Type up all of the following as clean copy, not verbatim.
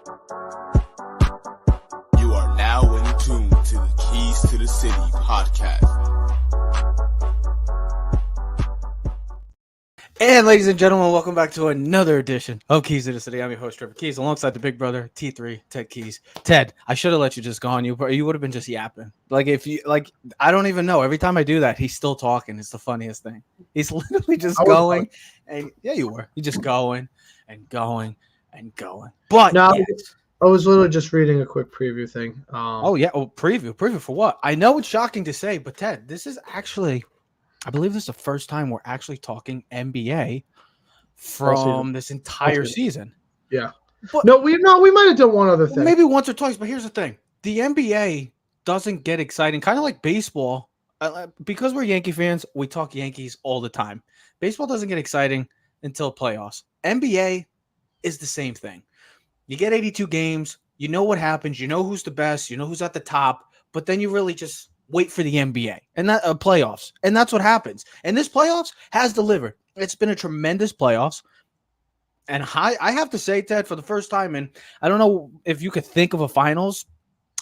You are now in tune to the Keys to the City podcast. And ladies and gentlemen, welcome back to another edition of Keys to the City. I'm your host, Trevor Keys, alongside the big brother, T3, Ted Keys. Ted, I should have let you just go on. You would have been just yapping. I don't even know. Every time I do that, he's still talking. It's the funniest thing. He's literally just going. And yeah, you were. You're just going and going and going. But no, yes. I was literally just reading a quick preview thing. Preview for what? I know it's shocking to say, but Ted, this is actually, I believe this is the first time we're actually talking NBA from this entire season. Yeah. But we might have done one other thing. Maybe once or twice, but here's the thing. The NBA doesn't get exciting, kind of like baseball. Because we're Yankee fans, we talk Yankees all the time. Baseball doesn't get exciting until playoffs. NBA is the same thing. You get 82 games. You know what happens. You know who's the best. You know who's at the top. But then you really just wait for the NBA and that playoffs. And that's what happens. And this playoffs has delivered. It's been a tremendous playoffs. And I have to say, Ted, for the first time, and I don't know if you could think of a finals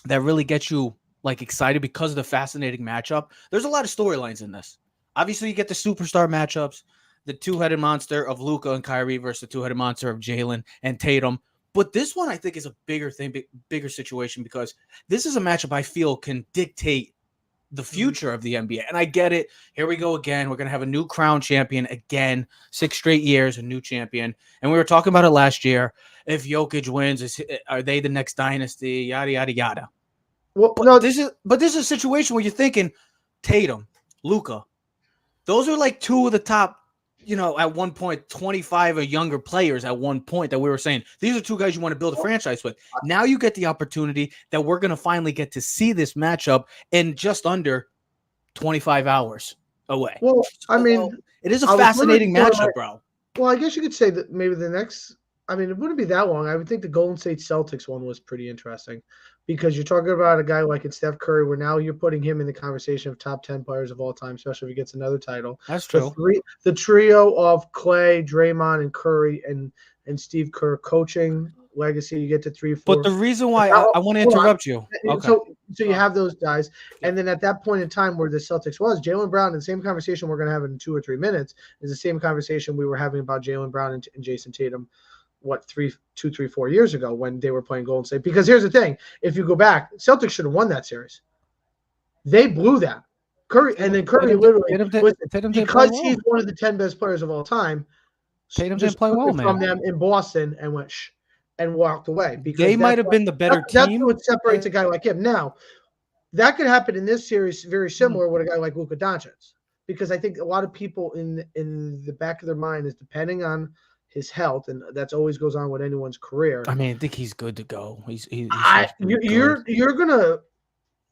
that really gets you like excited because of the fascinating matchup. There's a lot of storylines in this. Obviously, you get the superstar matchups, the two-headed monster of Luka and Kyrie versus the two-headed monster of Jalen and Tatum. But this one, I think, is a bigger thing, bigger situation, because this is a matchup I feel can dictate the future of the NBA. And I get it. Here we go again. We're going to have a new crown champion again, 6 straight years, a new champion. And we were talking about it last year. If Jokic wins, are they the next dynasty? Yada, yada, yada. Well, this is a situation where you're thinking Tatum, Luka. Those are like two of the top, at one point, 25 or younger players at one point that we were saying, these are two guys you want to build a franchise with. Now you get the opportunity that we're going to finally get to see this matchup in just under 25 hours away. Well, I mean, it is a fascinating matchup, bro. Well, I guess you could say that maybe the next, it wouldn't be that long. I would think the Golden State Celtics one was pretty interesting, because you're talking about a guy like Steph Curry, where now you're putting him in the conversation of top 10 players of all time, especially if he gets another title. That's true. The trio of Clay, Draymond, and Curry and Steve Kerr coaching legacy, you get to 3, 4. But the reason why I want to interrupt you. Okay. So you have those guys. And then at that point in time where the Celtics was, Jaylen Brown, and the same conversation we're going to have in 2 or 3 minutes is the same conversation we were having about Jaylen Brown and Jason Tatum, 2, 3, 4 years ago when they were playing Golden State. Because here's the thing. If you go back, Celtics should have won that series. They blew that. Curry literally, because he's one of the 10 best players of all time, Tatum didn't play well, man. From them in Boston and went and walked away. Because they might have been the better team. That's what separates a guy like him. Now, that could happen in this series very similar with a guy like Luka Doncic, because I think a lot of people in the back of their mind is depending on his health, and that's always goes on with anyone's career. I think he's good to go. You're gonna.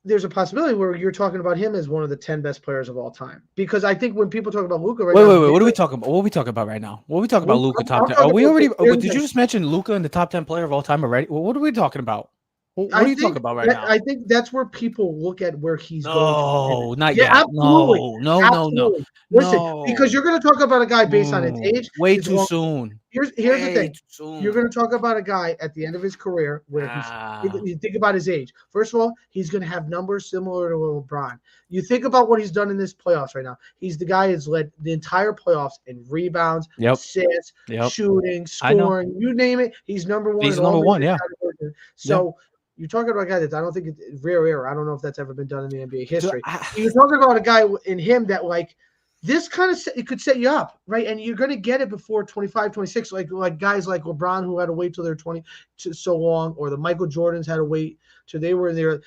There's a possibility where you're talking about him as one of the 10 best players of all time, because I think when people talk about Luka right now, wait, what are we talking about? What are we talking about right now? What are we talking about? Luka top 10? Are we already? Did you just mention Luka in the top 10 player of all time already? What are we talking about? What are you talking about right now? I think that's where people look at where he's going. No, not yet. Absolutely. No. Listen, because you're going to talk about a guy based on his age. Way too soon. Here's the thing. You're going to talk about a guy at the end of his career where you think about his age. First of all, he's going to have numbers similar to LeBron. You think about what he's done in this playoffs right now. He's the guy who's led the entire playoffs in rebounds, assists, shooting, scoring, you name it. He's number one. He's number one, yeah. So you're talking about a guy that I don't think it's rare. I don't know if that's ever been done in the NBA history. You're talking about a guy in him that, like, this kind of it could set you up, right? And you're going to get it before 25, 26, like guys like LeBron who had to wait till they're 20 so long, or the Michael Jordans had to wait till they were there.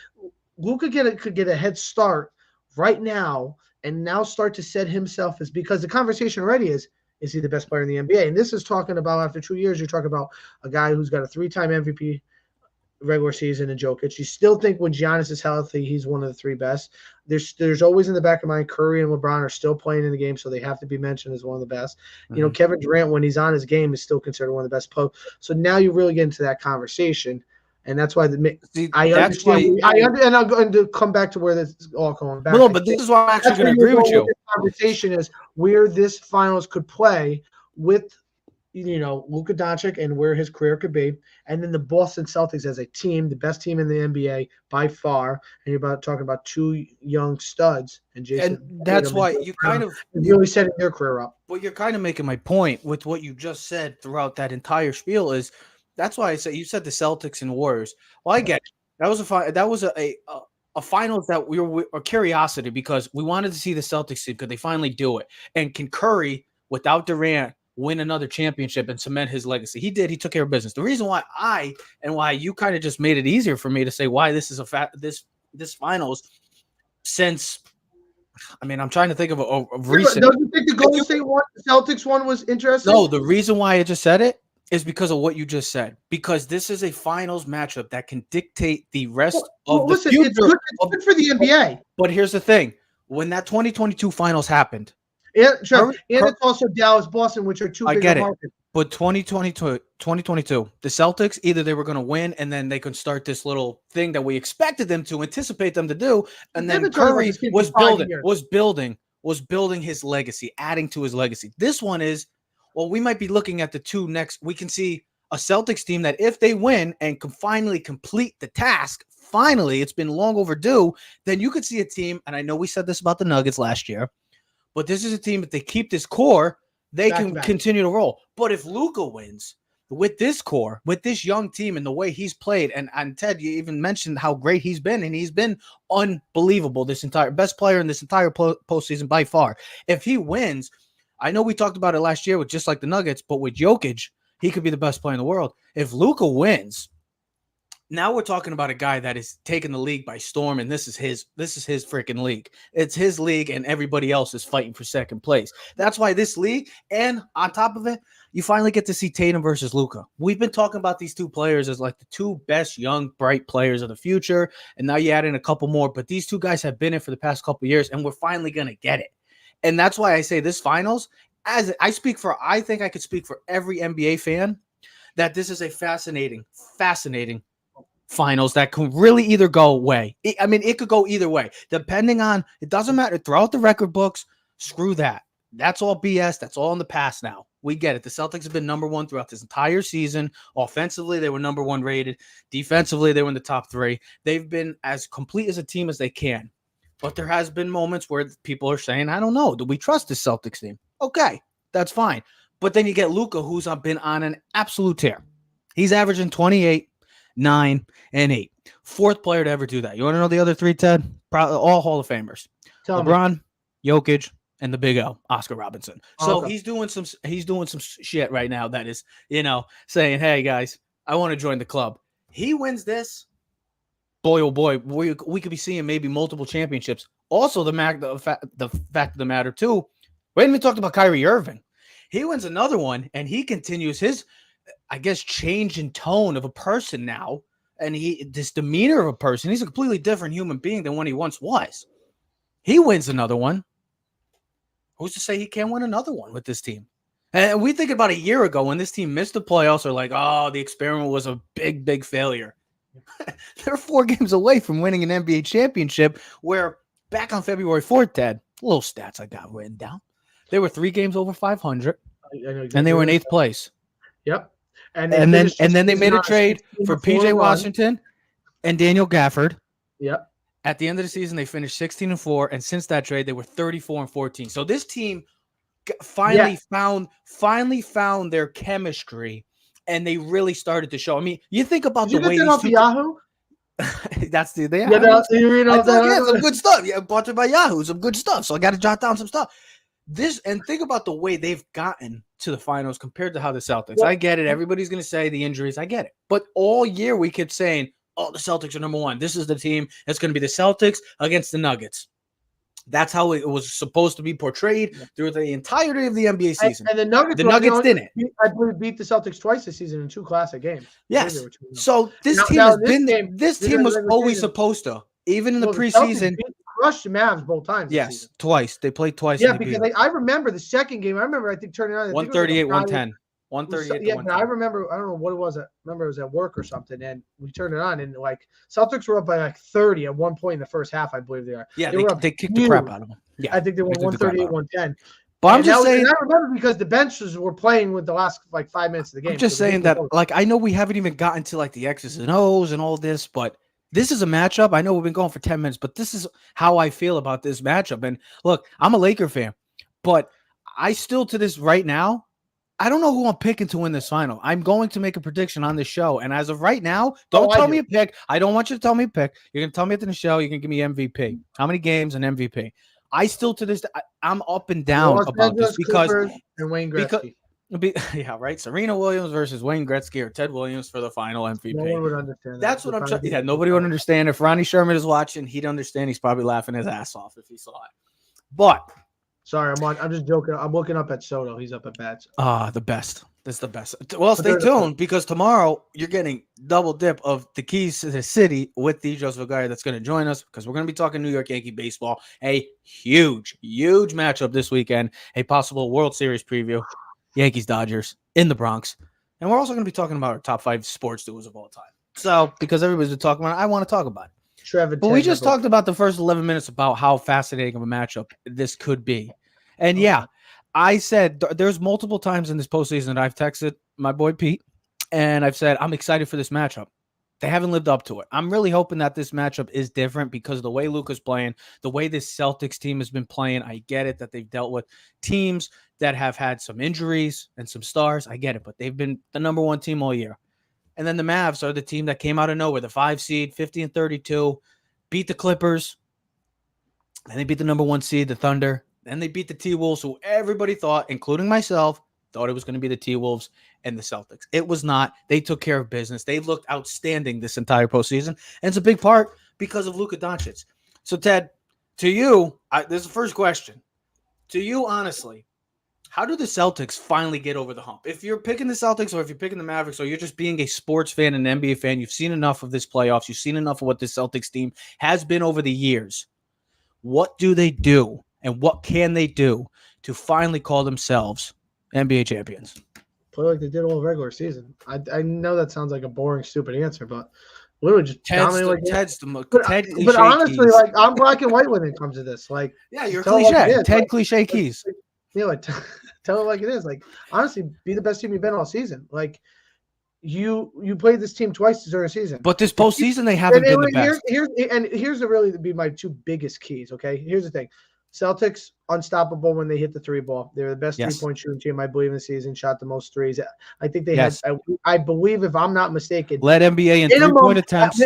Luka could get a head start right now, and now start to set himself as, because the conversation already is he the best player in the NBA? And this is talking about after 2 years, you're talking about a guy who's got a 3-time MVP regular season in Jokic. You still think when Giannis is healthy, he's one of the 3 best. There's always in the back of my mind, Curry and LeBron are still playing in the game, so they have to be mentioned as one of the best. Mm-hmm. Kevin Durant, when he's on his game, is still considered one of the best players. So now you really get into that conversation, and that's why I understand. And I'm going to come back to where this is all going back. No, but this is why I'm actually going to agree with you. The conversation is where this finals could play with Luka Doncic and where his career could be, and then the Boston Celtics as a team, the best team in the NBA by far, and you're talking about two young studs, and Jason. And that's why you kind of really setting their career up. But you're kind of making my point with what you just said throughout that entire spiel. That's why I said you said the Celtics and Warriors. Well, I get it. That was a finals that we were a curiosity because we wanted to see the Celtics team. Could they finally do it? And can Curry, without Durant, win another championship and cement his legacy? He did. He took care of business. The reason why why you kind of just made it easier for me to say why this is this finals since. I mean, I'm trying to think of a recent. Don't you think the Golden State one, the Celtics one was interesting? No, the reason why I just said it is because of what you just said. Because this is a finals matchup that can dictate the rest of the future. It's good for the NBA. But here's the thing: when that 2022 finals happened, it's also Dallas, Boston, which are two big markets. But 2022, the Celtics, either they were going to win and then they could start this little thing that we expected them to anticipate them to do. And then Curry was building his legacy, adding to his legacy. This one is, well, we might be looking at the two next. We can see a Celtics team that if they win and can finally complete the task, finally, it's been long overdue, then you could see a team, and I know we said this about the Nuggets last year, but this is a team, if they keep this core, they can continue to roll. But if Luka wins with this core, with this young team and the way he's played, and Ted, you even mentioned how great he's been, and he's been unbelievable, best player in this entire postseason by far. If he wins, I know we talked about it last year with just like the Nuggets, but with Jokic, he could be the best player in the world. If Luka wins, now we're talking about a guy that is taking the league by storm, and this is his freaking league. It's his league, and everybody else is fighting for second place. That's why this league, and on top of it, you finally get to see Tatum versus Luka. We've been talking about these two players as like the two best young, bright players of the future, and now you add in a couple more, but these two guys have been in for the past couple of years, and we're finally going to get it. And that's why I say this finals, I think I could speak for every NBA fan, that this is a fascinating finals that can really either go away. It could go either way, depending on, it doesn't matter. Throughout the record books, screw that. That's all BS. That's all in the past now. We get it. The Celtics have been number one throughout this entire season. Offensively, they were number one rated. Defensively, they were in the top three. They've been as complete as a team as they can. But there has been moments where people are saying, I don't know, do we trust the Celtics team? Okay, that's fine. But then you get Luka, who's been on an absolute tear. He's averaging 28, 9, and 8. Fourth player to ever do that. You want to know the other three, Ted? Probably all Hall of Famers. LeBron, Jokic, and the Big O, Oscar Robertson. So he's doing some shit right now that is, saying, hey guys, I want to join the club. He wins this. Boy, oh boy, we could be seeing maybe multiple championships. Also, the fact of the matter too, we haven't even talked about Kyrie Irving. He wins another one, and he continues his, I guess, change in tone of a person now, and this demeanor of a person. He's a completely different human being than when he once was. He wins another one. Who's to say he can't win another one with this team? And we think about a year ago when this team missed the playoffs, or like, oh, the experiment was a big, big failure. They're 4 games away from winning an NBA championship, where back on February 4th, Ted, little stats I got written down. They were 3 games over 500, and they were in 8th place. Yep. And then they made a trade for PJ Washington and Daniel Gafford. Yep. At the end of the season, they finished 16-4, and since that trade, they were 34-14. So this team finally found their chemistry, and they really started to show. I mean, you think about the way these two. Yahoo? That's the they. You read off that? Some good stuff. Yeah, brought by Yahoo, some good stuff. So I got to jot down some stuff. And think about the way they've gotten to the finals compared to how the Celtics. I get it. Everybody's going to say the injuries. I get it. But all year we kept saying, oh, the Celtics are number one. This is the team. It's going to be the Celtics against the Nuggets. That's how it was supposed to be portrayed through the entirety of the NBA season. And the Nuggets didn't. I believe beat the Celtics twice this season in 2 classic games. Yes. So this team has been there. This team was always supposed to. Even in the preseason. Crushed the Mavs both times. Yes, twice. They played twice. Yeah, because I remember the second game. I think turning on 138, 110. 138. Yeah, but I remember. I don't know what it was. I remember it was at work or something, and we turned it on, and like Celtics were up by like 30 at one point in the first half. I believe they are. Yeah, they kicked the crap out of them. Yeah, I think they won 138, 110. But I'm just saying. I remember because the benches were playing with the last 5 minutes of the game. I'm just saying that, I know we haven't even gotten to the X's and O's and all this, but this is a matchup. I know we've been going for 10 minutes, but this is how I feel about this matchup. And look, I'm a Laker fan, but I still, to this right now, I don't know who I'm picking to win this final. I'm going to make a prediction on this show. And as of right now, don't tell me a pick. I don't want you to tell me a pick. You're going to tell me at the show. You can give me MVP. How many games and MVP? I still, to this, I'm up and down about this because and Wayne Gretzky. Yeah, right. Serena Williams versus Wayne Gretzky or Ted Williams for the final MVP. No one would understand. That's what I'm trying. Yeah, nobody would understand. If Ronnie Sherman is watching, he'd understand. He's probably laughing his ass off if he saw it. But sorry, I'm just joking. I'm looking up at Soto. He's up at bats. The best. That's the best. Well, stay tuned because tomorrow you're getting double dip of the keys to the city with the Joseph guy that's going to join us because we're going to be talking New York Yankee baseball. A huge matchup this weekend. A possible World Series preview. Yankees, Dodgers in the Bronx. And we're also going to be talking about our top 5 sports duos of all time. So, because everybody's been talking about it, I want to talk about it. But we just talked about the first 11 minutes about how fascinating of a matchup this could be. And yeah, I said there's multiple times in this postseason that I've texted my boy Pete, and I've said I'm excited for this matchup. They haven't lived up to it. I'm really hoping that this matchup is different because of the way Luka's playing, the way this Celtics team has been playing. I get it that they've dealt with teams that have had some injuries and some stars. I get it, but they've been the number 1 team all year. And then the Mavs are the team that came out of nowhere, the 5 seed, 50-32, beat the Clippers. Then they beat the number 1 seed, the Thunder. Then they beat the T-Wolves, who everybody thought, including myself, thought it was going to be the T-Wolves and the Celtics. It was not. They took care of business. They looked outstanding this entire postseason, and it's a big part because of Luka Doncic. So, Ted, to you, this is the first question. To you, honestly, how do the Celtics finally get over the hump? If you're picking the Celtics or if you're picking the Mavericks or you're just being a sports fan and an NBA fan, you've seen enough of this playoffs, you've seen enough of what the Celtics team has been over the years. What do they do and what can they do to finally call themselves NBA champions? Play like they did all regular season. I know that sounds like a boring, stupid answer, but literally just Ted's cliche. But honestly, I'm black and white when it comes to this. You're cliche. Ted cliche keys. Tell it like it is. Honestly, be the best team you've been all season. You played this team twice during the season. But this postseason, they haven't been the best. Here's really be my 2 biggest keys, okay? Here's the thing. Celtics unstoppable when they hit the 3 ball. They're the best 3-point shooting team, I believe, in the season. Shot the most threes. I think they had. I believe, if I'm not mistaken, led NBA in 3-point attempts.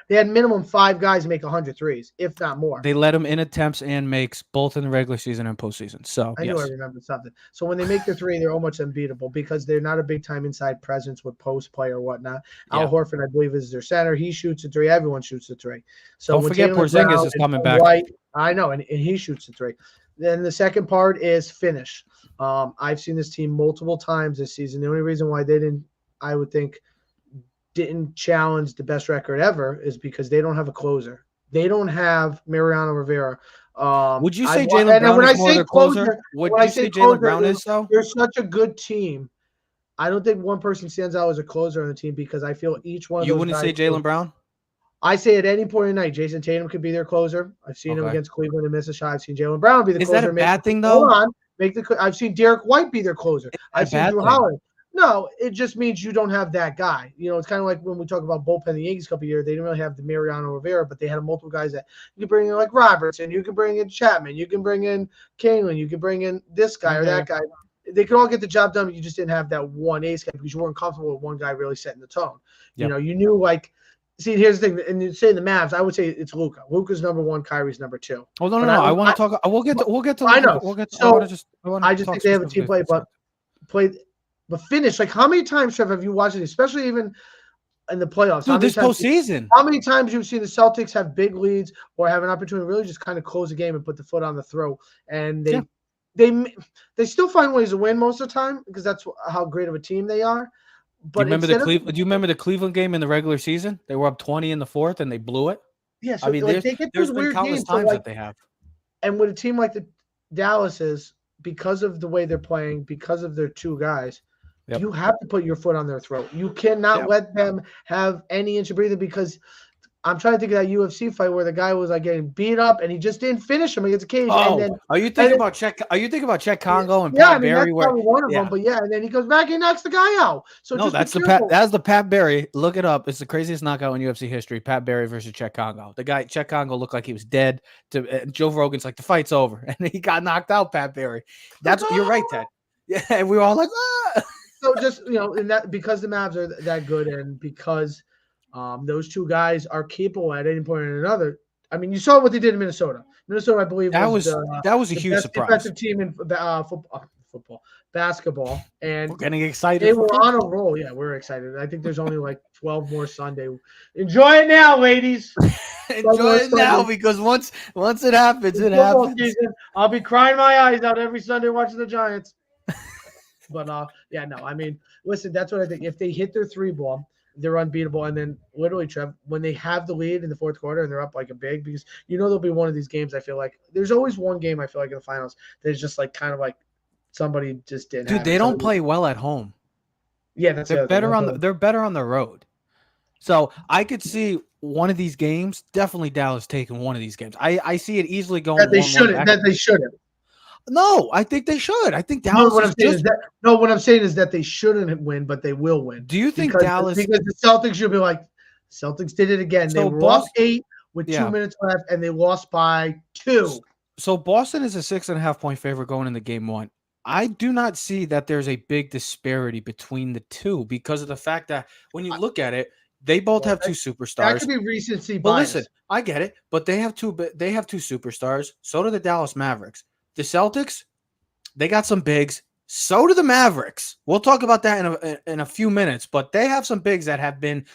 They had minimum 5 guys make 100 threes, if not more. They led them in attempts and makes both in the regular season and postseason. So I knew I remembered something. So when they make their 3, they're almost unbeatable because they're not a big time inside presence with post play or whatnot. Al Horford, I believe, is their center. He shoots a 3. Everyone shoots a 3. So don't forget Porzingis is coming back. I know, and he shoots a 3. Then the second part is finish. I've seen this team multiple times this season. The only reason why they didn't challenge the best record ever is because they don't have a closer. They don't have Mariano Rivera. Would you say Jaylen Brown is more their closer? Would you say Jaylen Brown is so? They're such a good team. I don't think one person stands out as a closer on the team because I feel each one of those guys. You wouldn't say Jaylen Brown? I say at any point in the night, Jason Tatum could be their closer. I've seen him against Cleveland and miss a shot. I've seen Jaylen Brown be the closer. Is that a bad thing, though? Hold on. I've seen Derek White be their closer. I've seen Drew Holiday. No, it just means you don't have that guy. It's kind of like when we talk about bullpen the Yankees a couple of years. They didn't really have the Mariano Rivera, but they had multiple guys that you can bring in, like Robertson. You can bring in Chapman. You can bring in Kaneland. You can bring in this guy or that guy. They could all get the job done, but you just didn't have that one ace guy because you weren't comfortable with one guy really setting the tone. Yep. You knew See, here's the thing, and you say the Mavs, I would say it's Luka. Luka's number 1, Kyrie's number 2. Oh no! I want to talk. We'll get to. I know. I just think they have a team play, but finish. How many times, Trev, have you watched it, especially even in the playoffs? Dude, this postseason. How many times you've seen the Celtics have big leads or have an opportunity to really just kind of close the game and put the foot on the throat, and they still find ways to win most of the time because that's how great of a team they are. But do you remember the Cleveland game in the regular season? They were up 20 in the 4th and they blew it. Yeah, so there's been countless times that they have. And with a team like the Dallas is, because of the way they're playing, because of their 2 guys, you have to put your foot on their throat. You cannot let them have any inch of breathing because I'm trying to think of that UFC fight where the guy was like getting beat up and he just didn't finish him against a cage. Oh, And then are you thinking about Czech? Are you thinking about Czech Congo and yeah, Pat I mean Barry? that's Where probably one of them. yeah, But yeah, and then he goes back and knocks the guy out. So no, just that's be the careful. That's the Pat Barry. Look it up. It's the craziest knockout in UFC history. Pat Barry versus Czech Congo. The guy Czech Congo looked like he was dead. Joe Rogan's like the fight's over, and he got knocked out. Pat Barry. You're right, Ted. Yeah, and we were all like, ah. So just and that because the Mavs are that good and because those two guys are capable at any point or another. I mean, you saw what they did in Minnesota. Minnesota, I believe, that was was a the huge best surprise. defensive team in basketball, and We're getting excited. they were on a roll. Yeah, we're excited. I think there's only like 12 more Sunday. Enjoy it now, ladies. Enjoy it now because once it happens, it happens. Season, I'll be crying my eyes out every Sunday watching the Giants. But yeah, no, I mean, listen, that's what I think. If they hit their three ball, they're unbeatable. And then literally, Trev, when they have the lead in the fourth quarter and they're up like a big, because there'll be one of these games. I feel like there's always one game I feel like in the finals that's just like kind of like somebody just didn't. Dude, they don't play well at home. Yeah, that's they're better they're better on the road. So I could see one of these games, definitely Dallas taking one of these games. I see it easily going. That they shouldn't. That they shouldn't. No, I think they should. I think Dallas. What I'm saying is that they shouldn't win, but they will win. Do you think Dallas? Because the Celtics, you'll be like, Celtics did it again. So they lost 8 with 2 minutes left, and they lost by 2. So Boston is a 6.5 point favorite going into game 1. I do not see that there's a big disparity between the two because of the fact that when you look at it, they both have two superstars. That could be recency bias. But listen, I get it, but they have two superstars. So do the Dallas Mavericks. The Celtics, they got some bigs. So do the Mavericks. We'll talk about that in a few minutes, but they have some bigs that have been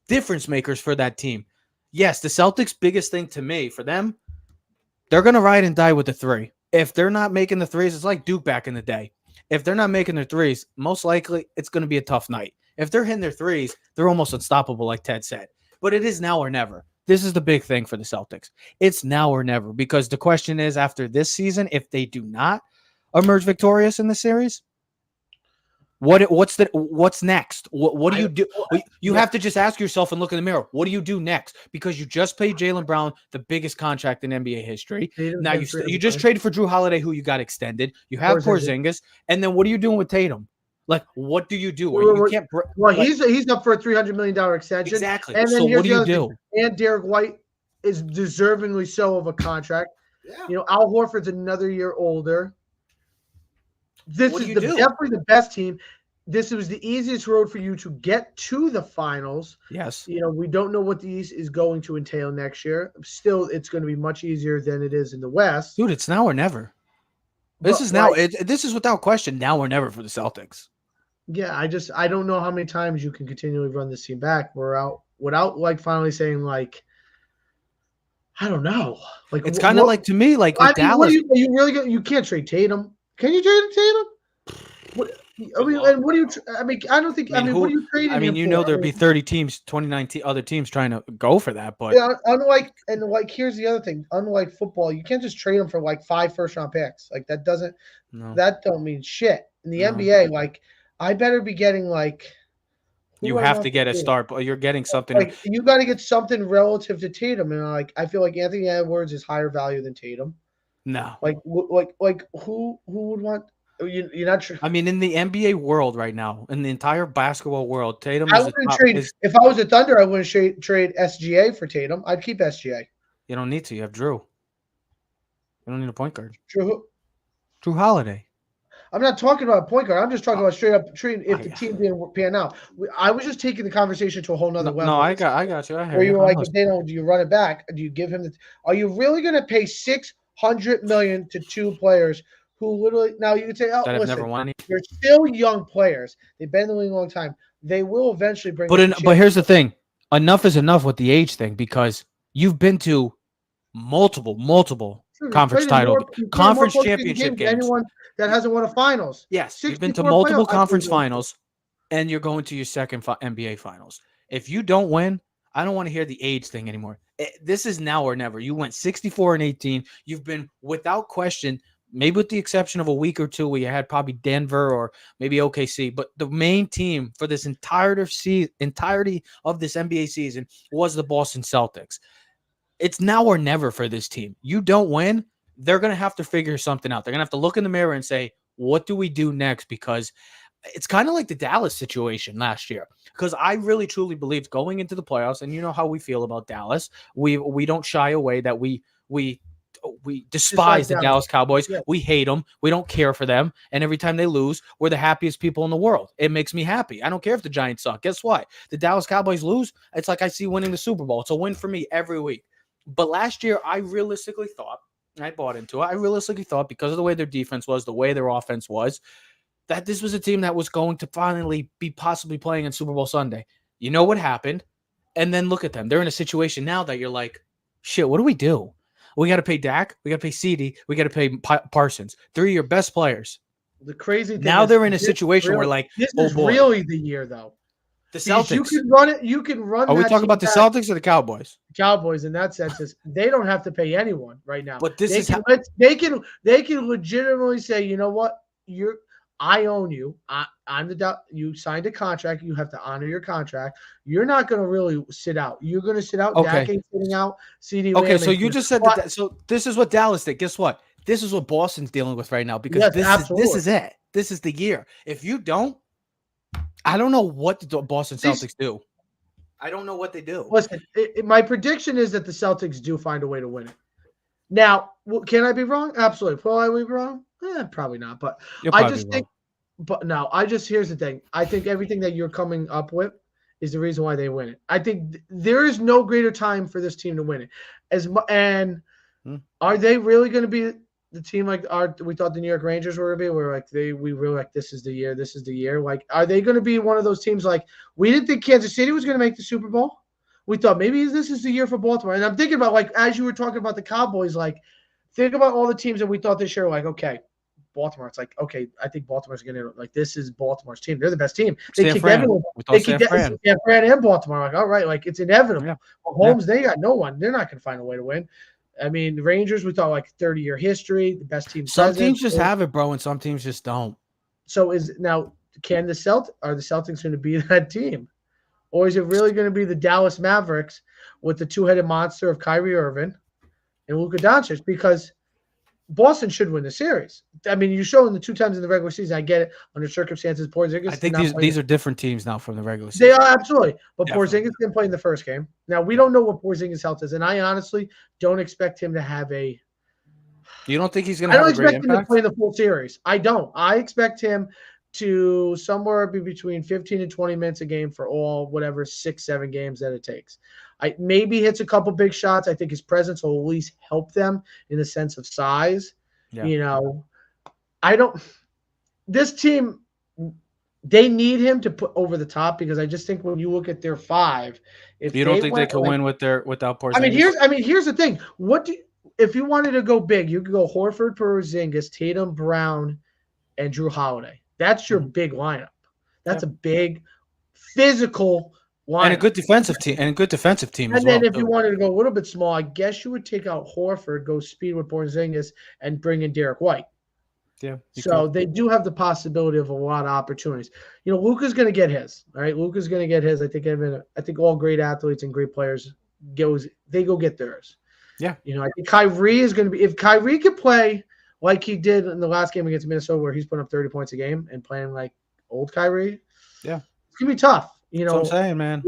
difference makers for that team. Yes, the Celtics' biggest thing to me, for them, they're going to ride and die with the three. If they're not making the threes, it's like Duke back in the day. If they're not making their threes, most likely it's going to be a tough night. If they're hitting their threes, they're almost unstoppable, like Ted said. But it is now or never. This is the big thing for the Celtics. It's now or never, because the question is, after this season, if they do not emerge victorious in the series, what's next? What do you do? You have to just ask yourself and look in the mirror. What do you do next? Because you just paid Jaylen Brown the biggest contract in NBA history. Now you just traded for Drew Holiday, who you got extended. You have Porzingis, and then what are you doing with Tatum? Like, what do you do? You can't. Well, he's up for a $300 million extension. Exactly. And then so what do you do? And Derek White is deservingly so of a contract. Yeah. Al Horford's another year older. This is definitely the best team. This was the easiest road for you to get to the finals. Yes. We don't know what the East is going to entail next year. Still, it's going to be much easier than it is in the West. Dude, it's now or never. This is without question now or never for the Celtics. Yeah, I don't know how many times you can continually run this team back without like finally saying like, I don't know. Like it's kind of like, to me, like with Dallas. Are you really you can't trade Tatum? Can you trade Tatum? What do you? I mean, I don't think. What are you trading? I mean, there'd be 30 teams, 29 other teams trying to go for that, but yeah. Here's the other thing. Unlike football, you can't just trade them for like 5 first-round picks. Like that doesn't. No. That don't mean shit in the NBA. Like I better be getting like. You have to get a start, but you're getting something. Like you got to get something relative to Tatum, and I feel like Anthony Edwards is higher value than Tatum. No. Like who would want? You're not sure. I mean, in the NBA world right now, in the entire basketball world, Tatum if I was a Thunder, I wouldn't trade SGA for Tatum. I'd keep SGA. You don't need to. You have Drew. You don't need a point guard. Drew Holiday. I'm not talking about a point guard. I'm just talking about straight up trading if the team didn't pan out. I was just taking the conversation to a whole nother level. No, I got you. I hear where you were like, if they don't, do you run it back? Do you give him are you really going to pay $600 million to 2 players who literally now you could say, oh, listen, never won. They're still young players. They've been in the league a long time. They will eventually bring. But here's the thing: enough is enough with the age thing, because you've been to multiple conference championship games. Anyone that hasn't won a finals. Yes, you've been to multiple conference finals, and you're going to your second NBA finals. If you don't win, I don't want to hear the age thing anymore. This is now or never. You went 64-18. You've been, without question, maybe with the exception of a week or two where you had probably Denver or maybe OKC, but the main team for this entirety of this NBA season was the Boston Celtics. It's now or never for this team. You don't win, they're going to have to figure something out. They're going to have to look in the mirror and say, what do we do next? Because it's kind of like the Dallas situation last year. Because I really truly believed going into the playoffs, and you know how we feel about Dallas. We don't shy away that we despise the Dallas Cowboys. Yeah. We hate them. We don't care for them. And every time they lose, we're the happiest people in the world. It makes me happy. I don't care if the Giants suck. Guess what? The Dallas Cowboys lose. It's like I see winning the Super Bowl. It's a win for me every week. But last year, I realistically thought, and I bought into it, I realistically thought because of the way their defense was, the way their offense was, that this was a team that was going to finally be possibly playing in Super Bowl Sunday. You know what happened? And then look at them. They're in a situation now that you're like, shit, what do we do? We got to pay Dak. We got to pay CD. We got to pay Parsons. 3 of your best players. The crazy thing now is they're in a situation where like, this oh is boy. really the year though. The Celtics. You can run it. You can run. Are we talking about the Celtics or the Cowboys? Cowboys in that sense is they don't have to pay anyone right now. But this they can legitimately say, you know what, I own you. I'm you signed a contract. You have to honor your contract. You're not going to really sit out. You're going to sit out. Okay. Dak ain't sitting out. CD. Okay, so you just said that. So this is what Dallas did. Guess what? This is what Boston's dealing with right now because this is it. This is the year. If you don't, I don't know what the Boston Celtics do. I don't know what they do. Listen, my prediction is that the Celtics do find a way to win it. Now, can I be wrong? Absolutely. Will I be wrong? Probably not. But I just think. But no, here's the thing. I think everything that you're coming up with is the reason why they win it. I think there is no greater time for this team to win it. Are they really going to be the team like we thought the New York Rangers were going to be? Where like we were like, this is the year. This is the year. Like, are they going to be one of those teams like we didn't think Kansas City was going to make the Super Bowl? We thought maybe this is the year for Baltimore. And I'm thinking about like as you were talking about the Cowboys, like think about all the teams that we thought this year. Like, okay. Baltimore. It's like, okay, I think Baltimore's going to like this is Baltimore's team. They're the best team. They kicked everyone. They kicked San Fran and Baltimore. Like, all right, like it's inevitable. Yeah. Mahomes, they got no one. They're not going to find a way to win. I mean, the Rangers, we thought like 30-year history, the best team. Some teams just have it, bro, and some teams just don't. So are the Celtics going to be that team, or is it really going to be the Dallas Mavericks with the two-headed monster of Kyrie Irving and Luka Doncic? Because Boston should win the series. I mean, you show them the 2 times in the regular season. I get it under circumstances. Porzingis. I think these are different teams now from the regular season. They are absolutely. But Porzingis didn't play in the first game. Now we don't know what Porzingis' health is, and I honestly don't expect him to have a. You don't think he's going to have a great impact? I don't expect him to play the full series. I don't. I expect him to somewhere be between 15 and 20 minutes a game for all 6-7 games that it takes. Maybe hits a couple big shots. I think his presence will at least help them in the sense of size. Yeah. You know, this team, they need him to put over the top because I just think when you look at their 5, if you don't think they could win without Porzingis. Here's the thing. If you wanted to go big, you could go Horford, Porzingis, Tatum, Brown, and Drew Holiday. That's your big lineup. That's a big physical lineup. And a good defensive team. And then if you wanted to go a little bit small, I guess you would take out Horford, go speed with Porzingis, and bring in Derek White. Yeah. So they do have the possibility of a lot of opportunities. You know, Luka's going to get his. All right, Luka's going to get his. I think all great athletes and great players go get theirs. Yeah. You know, I think Kyrie is going to be – if Kyrie could play like he did in the last game against Minnesota where he's putting up 30 points a game and playing like old Kyrie, yeah, it's going to be tough. You know, that's what I'm saying, man.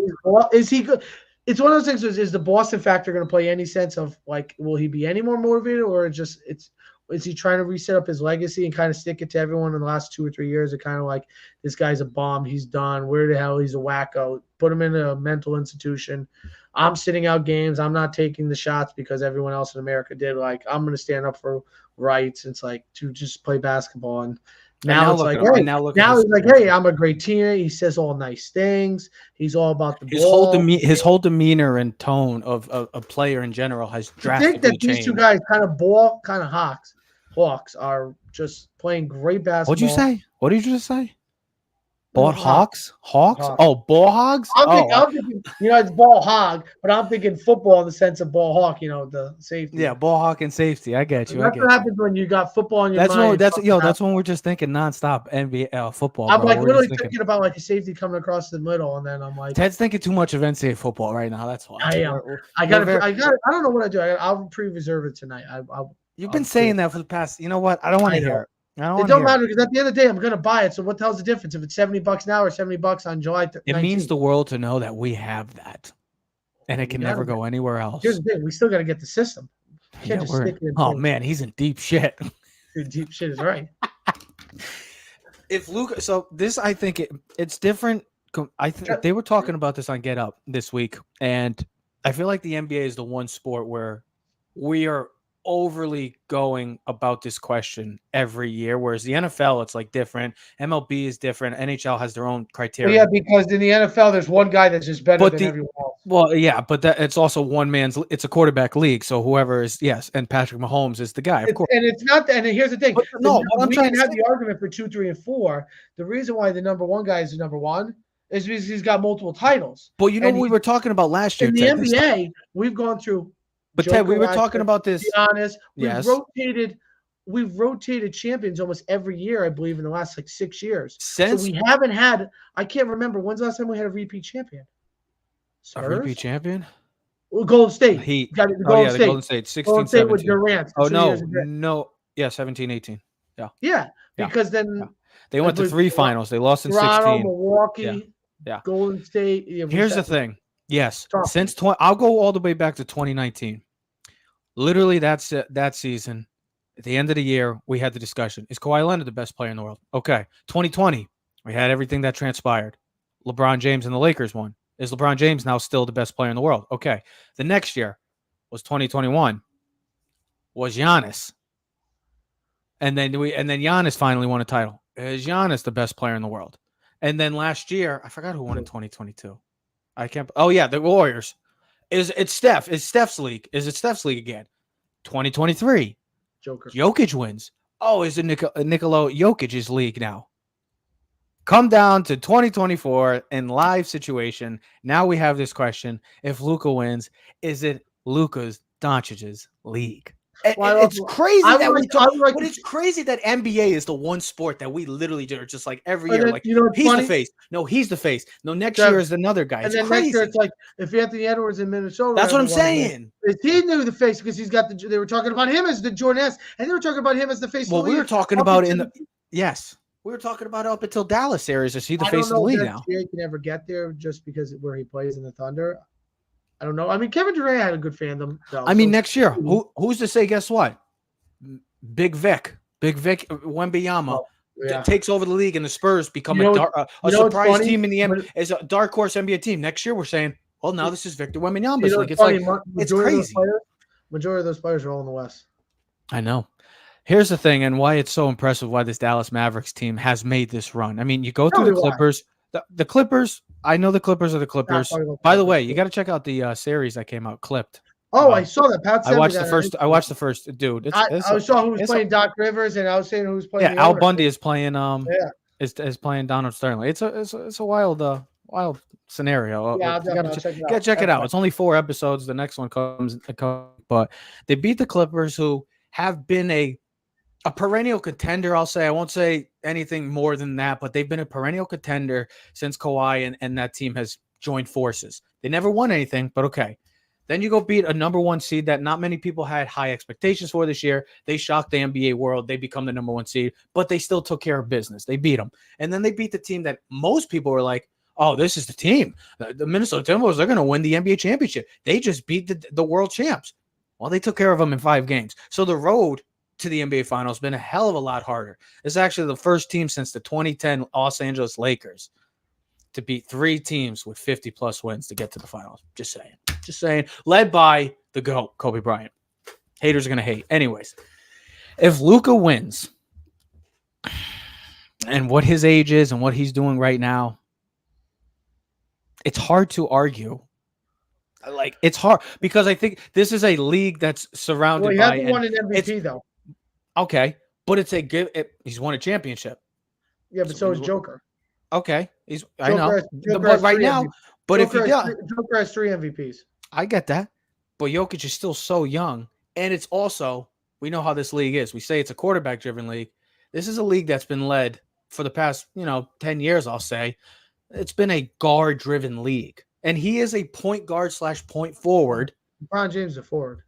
Is he good? It's one of those things. Is the Boston factor going to play any sense of like, will he be any more motivated, or is he trying to reset up his legacy and kind of stick it to everyone in the last 2 or 3 years? Of kind of like, this guy's a bomb. He's done. Where the hell? He's a wacko. Put him in a mental institution. I'm sitting out games. I'm not taking the shots because everyone else in America did. Like, I'm going to stand up for rights. It's like to just play basketball. And now it's like, hey, now he's like, hey, I'm a great teammate. He says all nice things. He's all about the ball. His whole demeanor and tone of a player in general has drastically changed. I think that these 2 guys kind of Hawks are just playing great basketball. What'd you say? What did you just say? Bought Hawks? Hawks? Oh, ball hogs? I'm thinking, it's ball hog, but I'm thinking football in the sense of ball hawk, the safety. Yeah, ball hawk and safety. I get you. That's what happens when you got football in your mind. That's when we're just thinking nonstop NBA football. I'm bro. like We're literally just thinking about like a safety coming across the middle, and then I'm like, Ted's thinking too much of NCAA football right now. That's why. I am. I don't know what I do. I'll pre-reserve it tonight. You've been saying that for the past. You know what? I don't want to hear it. It don't matter because at the end of the day, I'm gonna buy it. So what the hell's the difference if it's $70 now or $70 on July 19th? It means the world to know that we have that, and it can never go anywhere else. Here's the thing: we still got to get the system. Yeah, oh man, he's in deep shit. Deep shit is right. If Luka, so this, I think it's different. I think they were talking about this on Get Up this week, and I feel like the NBA is the one sport where we are overly going about this question every year, whereas the NFL, it's like different. MLB is different. NHL has their own criteria. Yeah, because in the NFL, there's one guy that's just better than everyone else. Well, yeah, but it's also it's a quarterback league, so whoever is, yes, and Patrick Mahomes is the guy, of course. And it's not, and here's the thing. I'm trying to have the argument for 2, 3, and 4. The reason why the number one guy is the number one is because he's got multiple titles. Well, what we were talking about last year. In the NBA, we've gone through. But Ted, we were talking about this. To be honest, we've rotated champions almost every year, I believe, in the last 6 years. So we haven't had. I can't remember when's the last time we had a repeat champion. Spurs? A repeat champion? Well, Golden State. The Golden State. 16, Golden State 17. with Durant. Oh no. Yeah, 17, 18. Yeah. Yeah, because then they went to 3 finals. They lost in Toronto, 16. Milwaukee. Yeah. Golden State. Here's the thing. Yes, I'll go all the way back to 2019. Literally, that season, at the end of the year, we had the discussion: is Kawhi Leonard the best player in the world? Okay. 2020, we had everything that transpired. LeBron James and the Lakers won. Is LeBron James now still the best player in the world? Okay. The next year was 2021. Was Giannis, and then Giannis finally won a title. Is Giannis the best player in the world? And then last year, I forgot who won in 2022. I can't. Oh yeah, the Warriors. It's Steph? Is Steph's league? Is it Steph's league again? 2023. Jokic wins. Oh, is it Nikola Jokic's league now? Come down to 2024 in live situation. Now we have this question: if Luka wins, is it Luka Doncic's league? It's crazy but it's crazy that NBA is the one sport that we literally are just like every year. Like, he's the face. No, he's the face. No, next year is another guy. It's crazy. Next year it's like if Anthony Edwards in Minnesota. That's what I'm saying. He knew the face because he's got they were talking about him as the Jordan S. And they were talking about him as the face. Well, we were talking about we were talking about up until Dallas series. Is he the face of the league now? He can ever get there just because where he plays in the Thunder. I don't know. I mean, Kevin Durant had a good fandom. Next year, who's to say? Guess what? Big Vic Wembanyama takes over the league, and the Spurs become a surprise team in the NBA. As a dark horse NBA team. Next year, we're saying, well, now this is Victor Wembanyama's league. It's crazy. Majority of those players are all in the West. I know. Here's the thing, and why it's so impressive why this Dallas Mavericks team has made this run. I mean, you go through the Clippers. The Clippers, I know the Clippers are the Clippers. By the way, you got to check out the series that came out, Clipped. Oh, I saw that. Pat I watched the first. Dude, I saw who was playing Doc Rivers, and I was saying who was playing. Yeah, Al Bundy is playing. Is playing Donald Sterling. It's a wild scenario. Yeah, check it out. It's only 4 episodes. The next one comes, but they beat the Clippers, who have been a perennial contender, I'll say. I won't say anything more than that, but they've been a perennial contender since Kawhi and that team has joined forces. They never won anything, but okay. Then you go beat a number 1 seed that not many people had high expectations for this year. They shocked the NBA world. They become the number 1 seed, but they still took care of business. They beat them. And then they beat the team that most people were like, oh, this is the team. The Minnesota Timberwolves, they're going to win the NBA championship. They just beat the world champs. Well, they took care of them in 5 games. So the road to the NBA Finals has been a hell of a lot harder. It's actually the first team since the 2010 Los Angeles Lakers to beat 3 teams with 50-plus wins to get to the finals. Just saying. Led by the GOAT, Kobe Bryant. Haters are going to hate. Anyways, if Luka wins and what his age is and what he's doing right now, it's hard to argue. Like, it's hard because I think this is a league that's surrounded by. He hasn't won an MVP, though. Okay, but it's he's won a championship. Yeah, but so is Joker. Okay, I Joker know, has, Joker but has right three now, MVP. but if you do, Joker has 3 MVPs. I get that. But Jokic is still so young, and it's also we know how this league is. We say it's a quarterback-driven league. This is a league that's been led for the past 10 years. I'll say it's been a guard-driven league, and he is a point guard / point forward. LeBron James is a forward.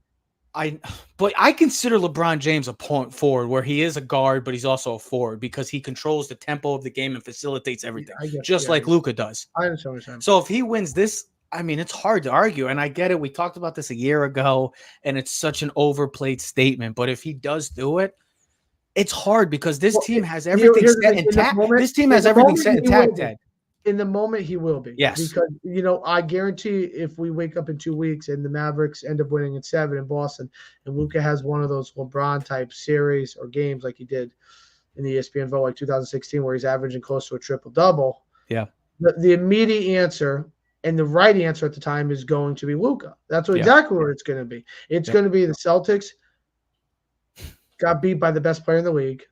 But I consider LeBron James a point forward where he is a guard, but he's also a forward because he controls the tempo of the game and facilitates everything, just like Luka does. I understand what you're saying. So if he wins this, I mean, it's hard to argue. And I get it. We talked about this a year ago, and it's such an overplayed statement. But if he does do it, it's hard because this team has everything set intact. This team has everything set intact, Ted. In the moment, he will be. Yes. Because, I guarantee if we wake up in 2 weeks and the Mavericks end up winning in 7 in Boston and Luka has one of those LeBron-type series or games like he did in the ESPN vote like 2016 where he's averaging close to a triple-double. Yeah. The immediate answer and the right answer at the time is going to be Luka. That's exactly what it's going to be. It's going to be the Celtics got beat by the best player in the league.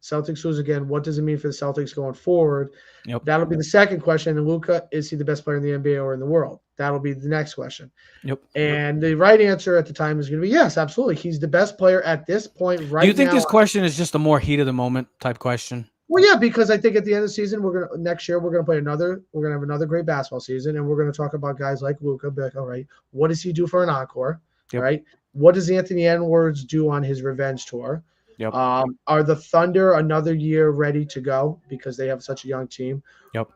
Celtics lose again. What does it mean for the Celtics going forward? Yep. That'll be the second question. And Luka, is he the best player in the NBA or in the world? That'll be the next question. Yep. And the right answer at the time is going to be yes, absolutely. He's the best player at this point right now. Do you think this question is just a more heat of the moment type question? Well, yeah, because I think at the end of the season, next year we're gonna have another great basketball season, and we're gonna talk about guys like Luka. Be like, all right, what does he do for an encore? Yep. Right? What does Anthony Edwards do on his revenge tour? Yep. Are the Thunder another year ready to go because they have such a young team? Yep.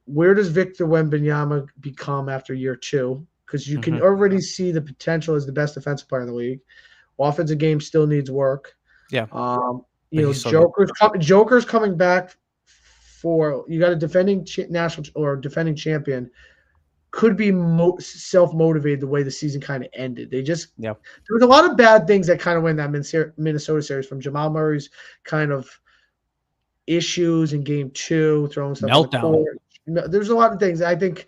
Where does Victor Wembanyama become after year 2? Because you can already see the potential as the best defensive player in the league. Offensive game still needs work. Yeah. Joker's coming back for you got a defending national or defending champion. Could be self-motivated the way the season kind of ended. There was a lot of bad things that kind of went in that Minnesota series from Jamal Murray's kind of issues in game 2, throwing stuff on the court. There's a lot of things. I think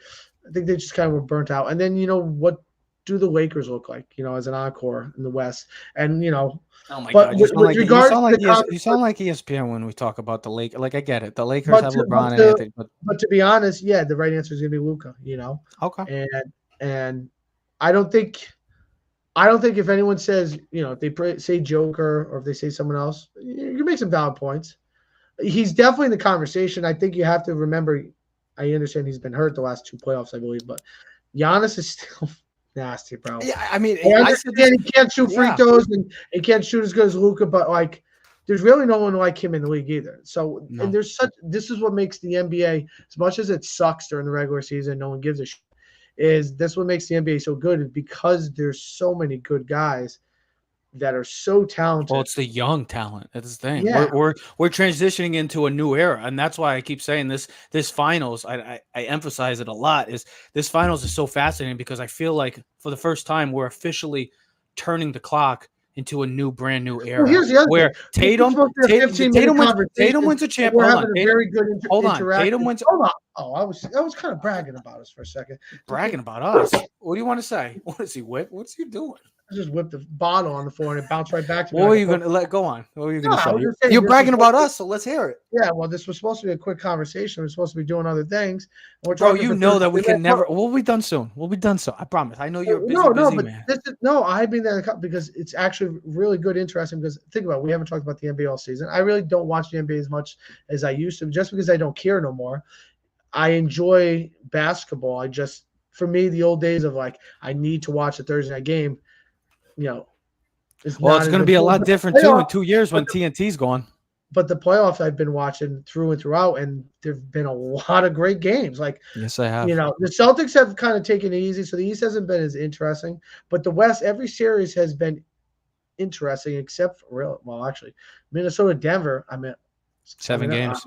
they just kind of were burnt out. And then, what do the Lakers look like, as an encore in the West? And, oh my God! You sound like ESPN when we talk about the Lakers. Like I get it, the Lakers have LeBron and Anthony, but to be honest, yeah, the right answer is going to be Luka. Okay. And I don't think if anyone says if they say Joker or if they say someone else, you make some valid points. He's definitely in the conversation. I think you have to remember. I understand he's been hurt the last 2 playoffs, I believe, but Giannis is still nasty, bro. Yeah, I mean, I understand he can't shoot free throws and he can't shoot as good as Luka, but there's really no one like him in the league either. So, and this is what makes the NBA, as much as it sucks during the regular season, no one gives a shit, is this what makes the NBA so good because there's so many good guys that are so talented. Well, it's the young talent. That's the thing. Yeah. We're transitioning into a new era, and that's why I keep saying this finals. I emphasize it a lot. Is this finals is so fascinating because I feel like for the first time we're officially turning the clock into a brand new era. Well, here's the other where thing. Tatum wins a champ. We're having a very good interaction. Tatum wins. Hold on. Oh, I was kind of bragging about us for a second. Bragging about us? What do you want to say? What is he whip? What's he doing? I just whipped the bottle on the floor and it bounced right back to me. What were you going to let go on? What were you going to say? You're bragging about us, so let's hear it. Yeah, well, this was supposed to be a quick conversation. We're supposed to be doing other things. Bro, you know that we can never. We'll be done soon. I promise. I know you're busy man. I've been there because it's actually really good, interesting. Because think about it, we haven't talked about the NBA all season. I really don't watch the NBA as much as I used to, just because I don't care no more. I enjoy basketball. For me, the old days of I need to watch a Thursday night game. It's going to be a lot different too in 2 years when TNT's gone. But the playoffs I've been watching through and throughout, and there've been a lot of great games. Yes, I have. The Celtics have kind of taken it easy, so the East hasn't been as interesting. But the West, every series has been interesting, except for actually, Minnesota, Denver. 7 games.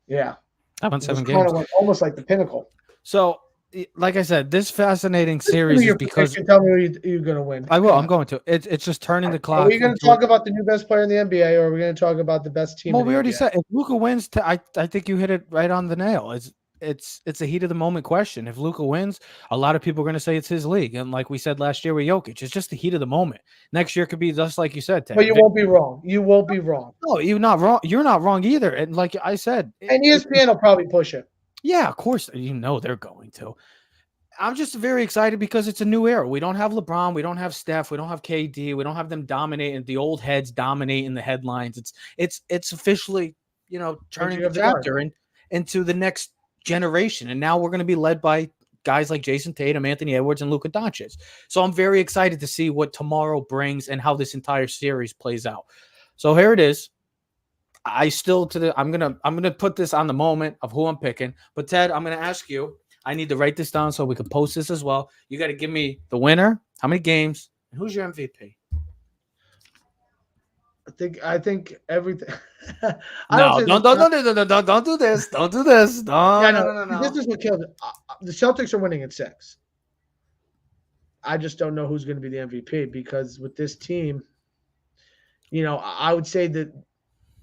Yeah, I've won 7 games. Almost like the pinnacle. So. Like I said, this fascinating series is because tell me who you're going to win. I will. I'm going to. It's just turning the clock. Are we going to talk about the new best player in the NBA, or are we going to talk about the best team? Well, we already said if Luka wins, I think you hit it right on the nail. it's a heat of the moment question. If Luka wins, a lot of people are going to say it's his league, and like we said last year with Jokic, it's just the heat of the moment. Next year could be just like you said, Ted. But you won't be wrong. You won't be wrong. No, you're not wrong. You're not wrong either. And like I said, And ESPN will probably push it. Yeah, of course. They're going to. I'm just very excited because it's a new era. We don't have LeBron, we don't have Steph, we don't have KD, we don't have them dominating the old heads dominating the headlines. It's officially, turning the chapter into the next generation. And now we're going to be led by guys like Jason Tatum, Anthony Edwards, and Luka Doncic. So I'm very excited to see what tomorrow brings and how this entire series plays out. So here it is. I'm gonna put this on the moment of who I'm picking. But Ted, I'm gonna ask you. I need to write this down so we can post this as well. You got to give me the winner, how many games, and who's your MVP. I think everything. Don't do this. Don't do this. No. This is what killed it. The Celtics are winning at 6. I just don't know who's going to be the MVP because with this team, I would say that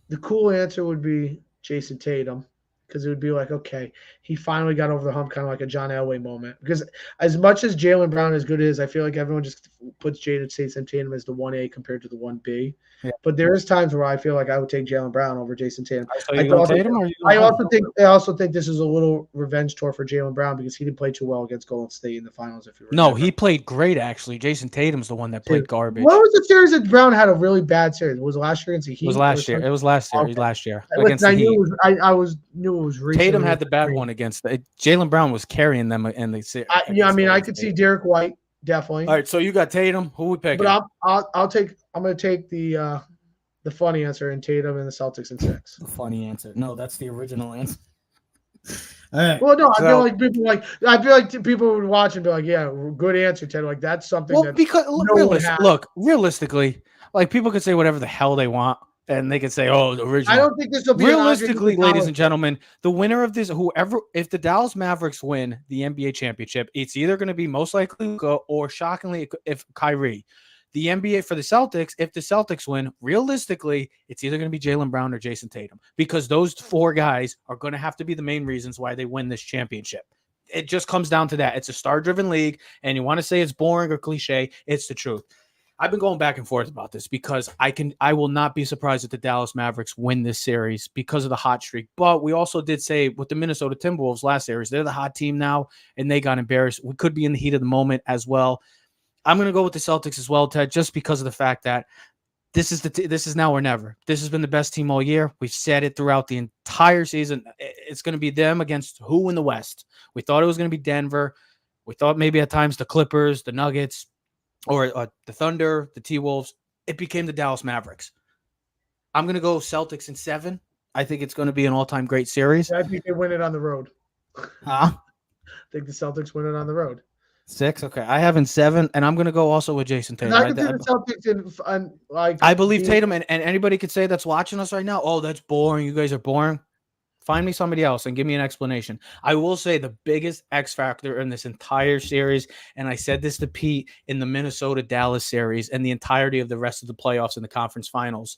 the cool answer would be Jason Tatum. Because it would be like, okay, he finally got over the hump, kind of like a John Elway moment. Because as much as Jaylen Brown is good as, I feel like everyone just puts Jason Tatum as the 1A compared to the 1B. Yeah. But there is times where I feel like I would take Jaylen Brown over Jason Tatum. So I also think this is a little revenge tour for Jaylen Brown because he didn't play too well against Golden State in the finals. If you remember. No, he played great actually. Jason Tatum's the one that played garbage. What was the series that Brown had a really bad series? Was it last year against the Heat? It was last year. It was last year. Okay. Last year against the Heat. Knew it was recently. Tatum had the bad one against Jaylen Brown was carrying them in the series. I could see Derek White definitely. All right, so you got Tatum. Who we picking? But I'm going to take the funny answer in Tatum and the Celtics in 6. The funny answer. No, that's the original answer. All right. Well, no, I feel like people would watch and be like, "Yeah, good answer, Ted." Like that's something. Well, because realistically, like people could say whatever the hell they want. And they could say, "Oh, the original." I don't think this will be realistically, ladies and gentlemen. The winner of this, if the Dallas Mavericks win the NBA championship, it's either going to be most likely Luka or shockingly, if Kyrie. The NBA for the Celtics, if the Celtics win, realistically, it's either going to be Jaylen Brown or Jason Tatum because those 4 guys are going to have to be the main reasons why they win this championship. It just comes down to that. It's a star-driven league, and you want to say it's boring or cliche, it's the truth. I've been going back and forth about this because I will not be surprised if the Dallas Mavericks win this series because of the hot streak. But we also did say with the Minnesota Timberwolves last series, they're the hot team now, and they got embarrassed. We could be in the heat of the moment as well. I'm going to go with the Celtics as well, Ted, just because of the fact that this is now or never. This has been the best team all year. We've said it throughout the entire season. It's going to be them against who in the West? We thought it was going to be Denver. We thought maybe at times the Clippers, the Nuggets, or the Thunder, the T-Wolves. It became the Dallas Mavericks. I'm going to go Celtics in 7. I think it's going to be an all-time great series. I think they win it on the road. Huh? I think the Celtics win it on the road. 6, okay. I have in 7, and I'm going to go also with Jason Tatum. I can see the Celtics in I believe Tatum, and anybody could say that's watching us right now, "Oh, that's boring. You guys are boring." Find me somebody else and give me an explanation. I will say the biggest X factor in this entire series, and I said this to Pete in the Minnesota-Dallas series and the entirety of the rest of the playoffs and the conference finals,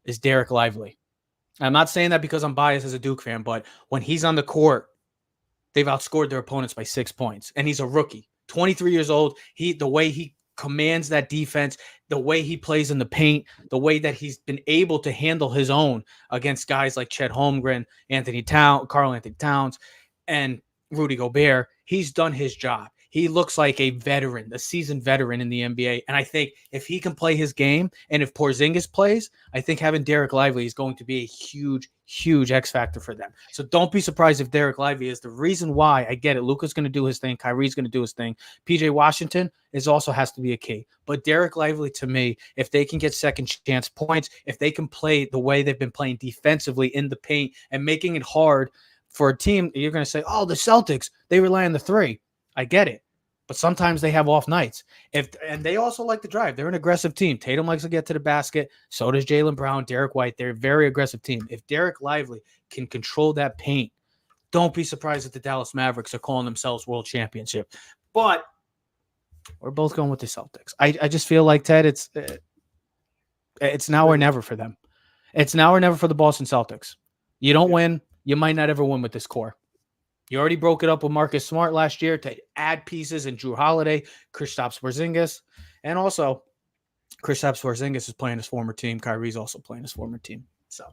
is Derek Lively. I'm not saying that because I'm biased as a Duke fan, but when he's on the court, they've outscored their opponents by 6 points, and he's a rookie, 23 years old. The way he commands that defense, the way he plays in the paint, the way that he's been able to handle his own against guys like Chet Holmgren, Karl Anthony Towns, and Rudy Gobert, he's done his job. He looks like a veteran, a seasoned veteran in the NBA. And I think if he can play his game and if Porzingis plays, I think having Derek Lively is going to be a huge, huge X factor for them. So don't be surprised if Derek Lively is the reason why. I get it. Luka's going to do his thing. Kyrie's going to do his thing. PJ Washington also has to be a key. But Derek Lively, to me, if they can get second chance points, if they can play the way they've been playing defensively in the paint and making it hard for a team, you're going to say, "Oh, the Celtics, they rely on the 3. I get it. But sometimes they have off nights. And they also like to drive. They're an aggressive team. Tatum likes to get to the basket. So does Jaylen Brown, Derek White. They're a very aggressive team. If Derek Lively can control that paint, don't be surprised if the Dallas Mavericks are calling themselves world championship. But we're both going with the Celtics. I just feel like, Ted, it's now or never for them. It's now or never for the Boston Celtics. You don't win, you might not ever win with this core. You already broke it up with Marcus Smart last year to add pieces in Drew Holiday, Kristaps Porzingis, and also Kristaps Porzingis is playing his former team. Kyrie's also playing his former team. So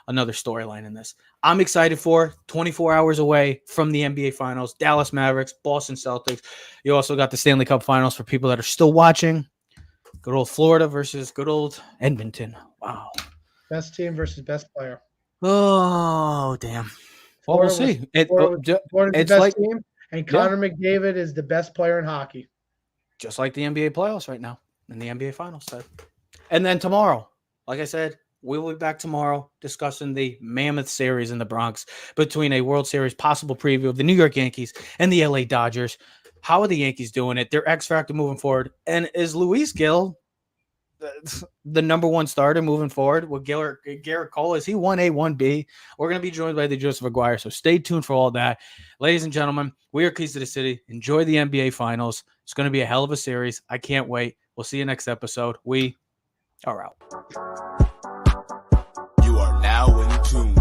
another storyline in this. I'm excited for 24 hours away from the NBA Finals, Dallas Mavericks, Boston Celtics. You also got the Stanley Cup Finals for people that are still watching. Good old Florida versus good old Edmonton. Wow. Best team versus best player. Oh, damn. Well, we'll see. Florida's the It's best like team, and Connor McDavid is the best player in hockey. Just like the NBA playoffs right now and the NBA Finals. And then tomorrow, like I said, we will be back tomorrow discussing the Mammoth Series in the Bronx between a World Series possible preview of the New York Yankees and the LA Dodgers. How are the Yankees doing it? Their X factor moving forward. And is Luis Gil the number one starter moving forward with Garrett Cole? Is he 1A, 1B? We're going to be joined by the Joseph Aguirre, so stay tuned for all that. Ladies and gentlemen, we are Keys to the City. Enjoy the NBA Finals. It's going to be a hell of a series. I can't wait. We'll see you next episode. We are out. You are now in tune